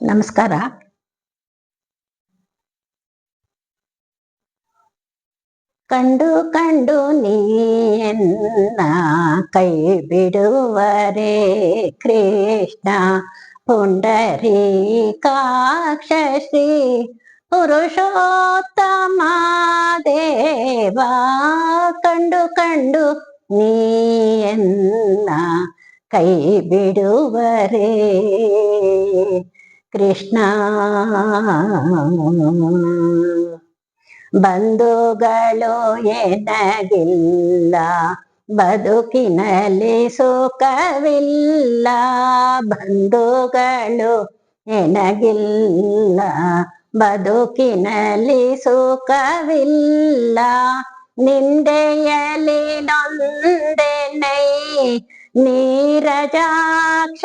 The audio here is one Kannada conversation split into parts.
ನಮಸ್ಕಾರ. ಕಂಡು ಕಂಡು ನೀಯನ್ನ ಕೈ ಬಿಡುವರೆ ಕೃಷ್ಣ ಪುಂಡರೀಕಾಕ್ಷ ಶ್ರೀ ಪುರುಷೋತ್ತಮ ದೇವ. ಕಂಡು ಕಂಡು ನೀಯನ್ನ ಕೈ ಬಿಡುವರೆ ಕೃಷ್ಣ. ಬಂಧುಗಳು ಎನಗಿಲ್ಲ, ಬದುಕಿನಲ್ಲಿ ಸುಖವಿಲ್ಲ. ಬಂಧುಗಳು ಎನಗಿಲ್ಲ, ಬದುಕಿನಲ್ಲಿ ಸುಖವಿಲ್ಲ. ನಿಂದೆಯಲಿ ನೊಂದೆನೈ ನೀರಜಾಕ್ಷ,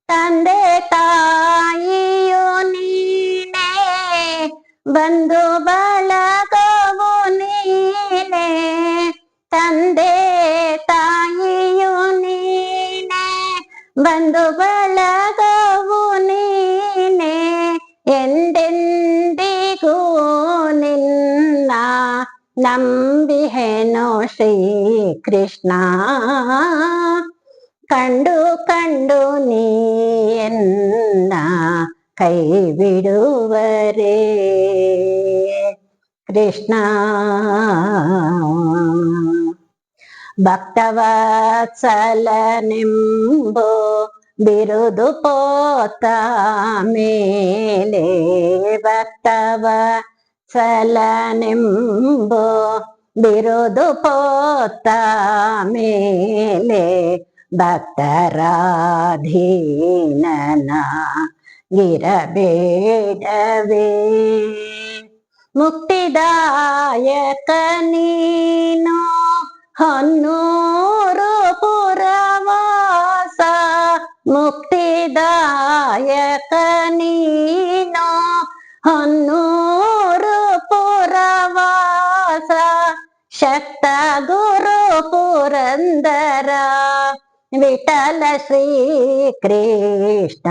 ತಂದೆ ತಾಯಿಯು ನೀನೇ, ಬಂಧು ಬಳಗವು ನೀನೇ. ತಂದೆ ತಾಯಿಯು ನೀನೇ, ಬಂಧು ಬಳಗವು ನೀನೇ. ಎಂದೆಂದಿಗೂ ನಿನ್ನ ನಂಬಿಹೆನು ಶ್ರೀ ಕೃಷ್ಣ. ಕಂಡು ಕಂಡು ನೀಯನ್ನ ಕೈ ಬಿಡುವರೆ ಕೃಷ್ಣ. ಭಕ್ತವತ್ಸಲನೆಂಬೋ ಬಿರುದು ಪೋತ ಮೇಲೆ, ಭಕ್ತವತ್ಸಲನೆಂಬೋ ಬಿರುದು ಪೋತ ಮೇಲೆ. ಭಕ್ತರಾಧೀನನ ಗಿರಬೇಡವೇ, ಮುಕ್ತಿದಾಯಕ ನೀನು ಹೊನ್ನೂರು ಪುರವಾಸ. ಮುಕ್ತಿದಾಯಕ ನೀನು ಹೊನ್ನೂರು ಪುರವಾಸ. ಶಕ್ತ ಗುರು ಪುರಂದರ ವಿಠಲ ಶ್ರೀ ಕೃಷ್ಣ.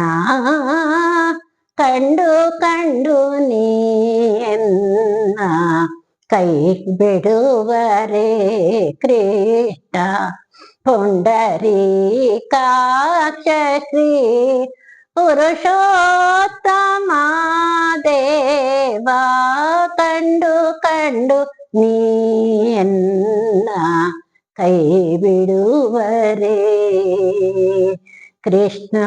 ಕಂಡು ಕಂಡು ನೀಯನ್ನ ಕೈ ಬಿಡುವರೆ ಕೃಷ್ಣ. ಪುಂಡರೀಕಾಕ್ಷ ಶ್ರೀ ಪುರುಷೋತ್ತಮ ದೇವ. ಕಂಡು ಕಂಡು ನೀಯನ್ನ ಕೈ ಬಿಡುವರೆ ಕೃಷ್ಣ.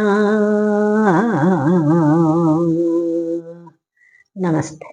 ನಮಸ್ತೆ.